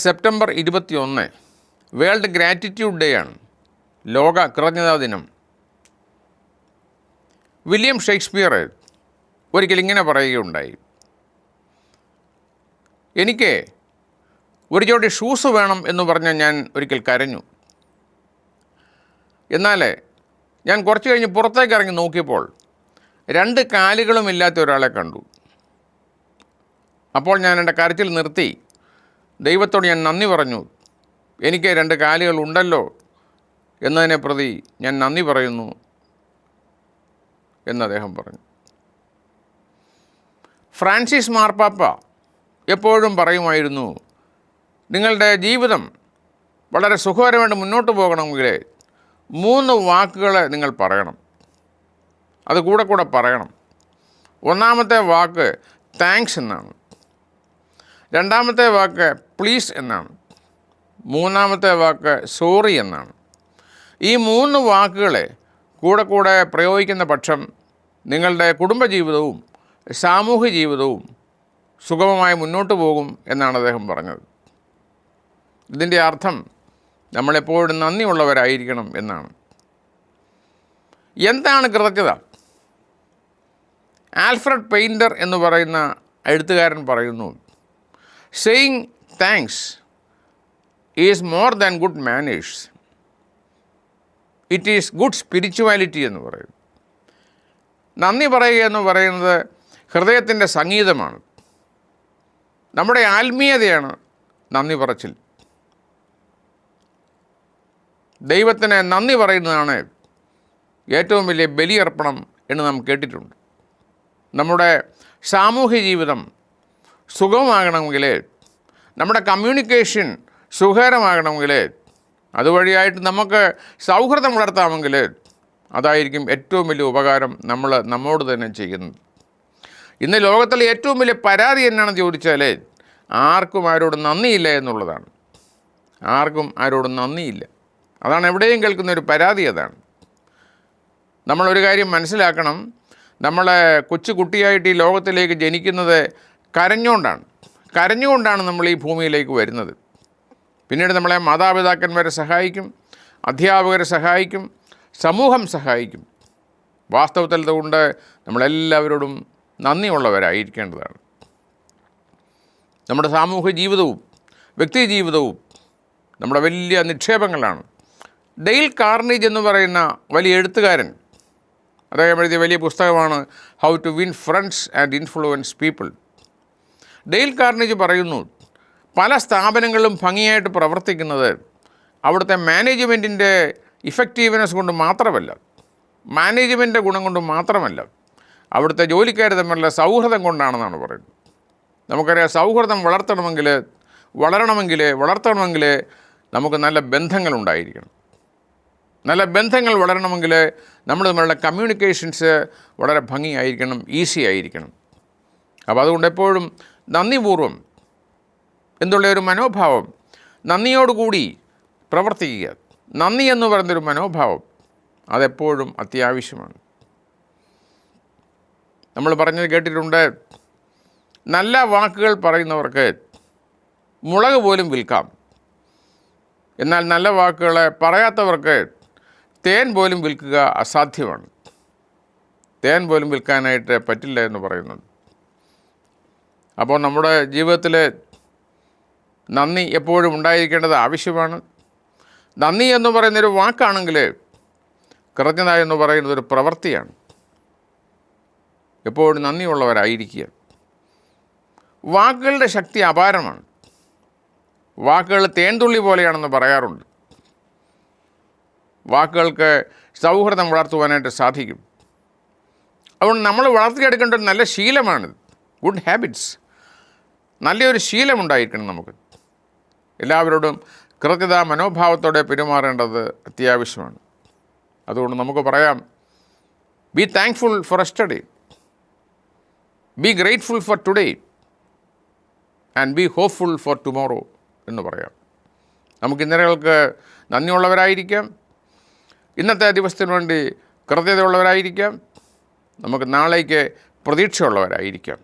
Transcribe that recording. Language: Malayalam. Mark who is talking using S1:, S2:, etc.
S1: സെപ്റ്റംബർ 21 വേൾഡ് ഗ്രാറ്റിറ്റ്യൂഡ് ഡേ ആണ്, ലോക കൃതജ്ഞതാ ദിനം. വില്യം ഷേക്സ്പിയർ ഒരിക്കൽ ഇങ്ങനെ പറയുകയുണ്ടായി, എനിക്ക് ഒരു ജോഡി ഷൂസ് വേണം എന്ന് പറഞ്ഞ് ഞാൻ ഒരിക്കൽ കരഞ്ഞു. എന്നാൽ ഞാൻ കുറച്ച് കഴിഞ്ഞ് പുറത്തേക്ക് ഇറങ്ങി നോക്കിയപ്പോൾ 2 കാലുകളും ഇല്ലാത്ത ഒരാളെ കണ്ടു. അപ്പോൾ ഞാൻ എൻ്റെ കരച്ചിൽ നിർത്തി ദൈവത്തോട് ഞാൻ നന്ദി പറഞ്ഞു. എനിക്ക് 2 കാലുകൾ ഉണ്ടല്ലോ എന്നതിനെ പ്രതി ഞാൻ നന്ദി പറയുന്നു എന്ന് അദ്ദേഹം പറഞ്ഞു. ഫ്രാൻസിസ് മാർപ്പാപ്പ എപ്പോഴും പറയുമായിരുന്നു, നിങ്ങളുടെ ജീവിതം വളരെ സുഖകരമായിട്ട് മുന്നോട്ട് പോകണമെങ്കിൽ 3 വാക്കുകൾ നിങ്ങൾ പറയണം. അത് കൂടെ പറയണം. ഒന്നാമത്തെ വാക്ക് താങ്ക്സ് എന്നാണ്. രണ്ടാമത്തെ വാക്ക് പ്ലീസ് എന്നാണ്. മൂന്നാമത്തെ വാക്ക് സോറി എന്നാണ്. ഈ 3 വാക്കുകളെ കൂടെ പ്രയോഗിക്കുന്ന പക്ഷം നിങ്ങളുടെ കുടുംബജീവിതവും സാമൂഹ്യ ജീവിതവും സുഗമമായി മുന്നോട്ട് പോകും എന്നാണ് അദ്ദേഹം പറഞ്ഞത്. ഇതിൻ്റെ അർത്ഥം നമ്മളെപ്പോഴും നന്ദിയുള്ളവരായിരിക്കണം എന്നാണ്. എന്താണ് കൃതജ്ഞത? ആൽഫ്രഡ് പെയിൻറ്റർ എന്ന് പറയുന്ന എഴുത്തുകാരൻ പറയുന്നു, saying thanks is more than good manners, it is good spirituality എന്ന് പറയും. നന്ദി പറയുക എന്ന് പറയുന്നത് ഹൃദയത്തിൻ്റെ സംഗീതമാണ്. നമ്മുടെ ആത്മീയതയാണ് നന്ദി പറച്ചിൽ. ദൈവത്തിന് നന്ദി പറയുന്നതാണ് ഏറ്റവും വലിയ ബലിയർപ്പണം എന്ന് നാം കേട്ടിട്ടുണ്ട്. നമ്മുടെ സാമൂഹ്യ ജീവിതം സുഗമമാകണമെങ്കിൽ, നമ്മുടെ കമ്മ്യൂണിക്കേഷൻ സുഖകരമാകണമെങ്കിൽ, അതുവഴിയായിട്ട് നമുക്ക് സൗഹൃദം വളർത്താമെങ്കിൽ അതായിരിക്കും ഏറ്റവും വലിയ ഉപകാരം നമ്മോട് തന്നെ ചെയ്യുന്നത്. ഇന്ന് ലോകത്തിലെ ഏറ്റവും വലിയ പരാതി എന്നാണെന്ന് ചോദിച്ചാൽ ആർക്കും ആരോടും നന്ദിയില്ല എന്നുള്ളതാണ്. ആർക്കും ആരോടും നന്ദിയില്ല. അതാണ് എവിടെയും കേൾക്കുന്ന ഒരു പരാതി. അതാണ് നമ്മളൊരു കാര്യം മനസ്സിലാക്കണം. നമ്മളെ കുട്ടിയായിട്ട് ഈ ലോകത്തിലേക്ക് ജനിക്കുന്നത് കരഞ്ഞുകൊണ്ടാണ് നമ്മൾ ഈ ഭൂമിയിലേക്ക് വരുന്നത്. പിന്നീട് നമ്മളെ മാതാപിതാക്കന്മാരെ സഹായിക്കും, അധ്യാപകരെ സഹായിക്കും, സമൂഹം സഹായിക്കും. വാസ്തവത്തിൽ അതുകൊണ്ട് നമ്മളെല്ലാവരോടും നന്ദിയുള്ളവരായിരിക്കേണ്ടതാണ്. നമ്മുടെ സാമൂഹ്യ ജീവിതവും വ്യക്തി ജീവിതവും നമ്മുടെ വലിയ നിക്ഷേപങ്ങളാണ്. ഡെയിൽ കാർണേജ് എന്ന് പറയുന്ന വലിയ എഴുത്തുകാരൻ, അദ്ദേഹം എഴുതിയ വലിയ പുസ്തകമാണ് how to win friends and influence people. Dale Carnegie പറയുന്നു, പല സ്ഥാപനങ്ങളിലും ഭംഗിയായിട്ട് പ്രവർത്തിക്കുന്നത് അവിടുത്തെ മാനേജ്മെൻറ്റിൻ്റെ ഇഫക്റ്റീവ്നെസ് കൊണ്ട് മാത്രമല്ല, മാനേജ്മെൻറ്റിൻ്റെ ഗുണം കൊണ്ട് മാത്രമല്ല, അവിടുത്തെ ജോലിക്കാർ തമ്മിലുള്ള സൗഹൃദം കൊണ്ടാണെന്നാണ് പറയുന്നത്. നമുക്കറിയാം, സൗഹൃദം വളർത്തണമെങ്കിൽ നമുക്ക് നല്ല ബന്ധങ്ങളുണ്ടായിരിക്കണം. നല്ല ബന്ധങ്ങൾ വളരണമെങ്കിൽ നമ്മൾ തമ്മിലുള്ള കമ്മ്യൂണിക്കേഷൻസ് വളരെ ഭംഗിയായിരിക്കണം, ഈസി ആയിരിക്കണം. അപ്പോൾ അതുകൊണ്ട് എപ്പോഴും നന്ദിപൂർവ്വം എന്നുള്ള ഒരു മനോഭാവം, നന്ദിയോടുകൂടി പ്രവർത്തിക്കുക, നന്ദി എന്ന് പറയുന്നൊരു മനോഭാവം അതെപ്പോഴും അത്യാവശ്യമാണ്. നമ്മൾ പറഞ്ഞത് കേട്ടിട്ടുണ്ട്, നല്ല വാക്കുകൾ പറയുന്നവർക്ക് മുളക് പോലും വിൽക്കാം, എന്നാൽ നല്ല വാക്കുകളെ പറയാത്തവർക്ക് തേൻ പോലും വിൽക്കുക അസാധ്യമാണ്. തേൻ പോലും വിൽക്കാനായിട്ട് പറ്റില്ല എന്ന് പറയുന്നത്. അപ്പോൾ നമ്മുടെ ജീവിതത്തിൽ നന്ദി എപ്പോഴും ഉണ്ടായിരിക്കേണ്ടത് ആവശ്യമാണ്. നന്ദി എന്ന് പറയുന്നൊരു വാക്കാണെങ്കിൽ കൃതജ്ഞത എന്ന് പറയുന്നതൊരു പ്രവൃത്തിയാണ്. എപ്പോഴും നന്ദിയുള്ളവരായിരിക്കുക. വാക്കുകളുടെ ശക്തി അപാരമാണ്. വാക്കുകൾ തേൻതുള്ളി പോലെയാണെന്ന് പറയാറുണ്ട്. വാക്കുകൾക്ക് സൗഹൃദം വളർത്തുവാനായിട്ട് സാധിക്കും. അതുകൊണ്ട് നമ്മൾ വളർത്തിയെടുക്കേണ്ട ഒരു നല്ല ശീലമാണിത്. ഗുഡ് ഹാബിറ്റ്സ്, നല്ലൊരു ശീലമുണ്ടായിരിക്കണം നമുക്ക്. എല്ലാവരോടും കൃതജ്ഞതാ മനോഭാവത്തോടെ പെരുമാറേണ്ടത് അത്യാവശ്യമാണ്. അതുകൊണ്ട് നമുക്ക് പറയാം, be thankful for yesterday, B grateful for today and B hopeful four tomorrow എന്ന് പറയാം. നമുക്ക് ഇന്നലകൾക്ക് നന്ദിയുള്ളവരായിരിക്കാം, ഇന്നത്തെ ദിവസത്തിന് വേണ്ടി കൃതജ്ഞതയുള്ളവരായിരിക്കാം, നമുക്ക് നാളേക്ക് പ്രതീക്ഷയുള്ളവരായിരിക്കാം.